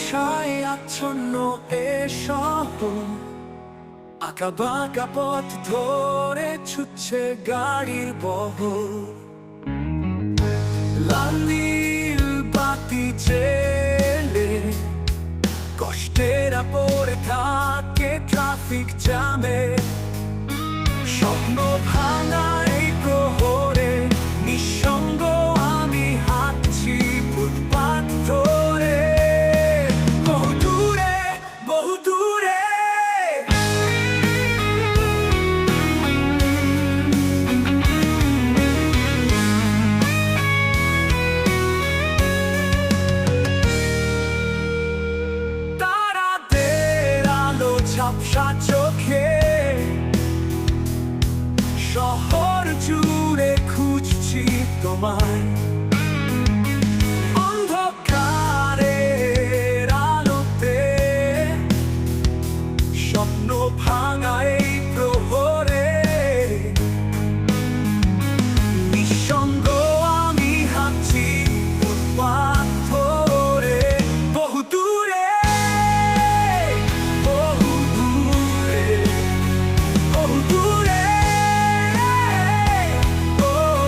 কুয়াশায় আচ্ছন্ন এ শহর, আঁকাবাঁকা পথ ধরে ছুটছে গাড়ির বহর। লাল নীল বাতি জেলে কষ্টেরা পড়ে থাকে ট্রাফিক জ্যামে। স্বপ্ন ভাঙা এই প্রহরে নিঃসঙ্গ আমি হাঁটছি ফুটপাত ধরে। বহু দূরে, বহু দূরে তারাদের আলো ঝাপসা চোখে শহর জুড়ে খুঁজছি তোমায়।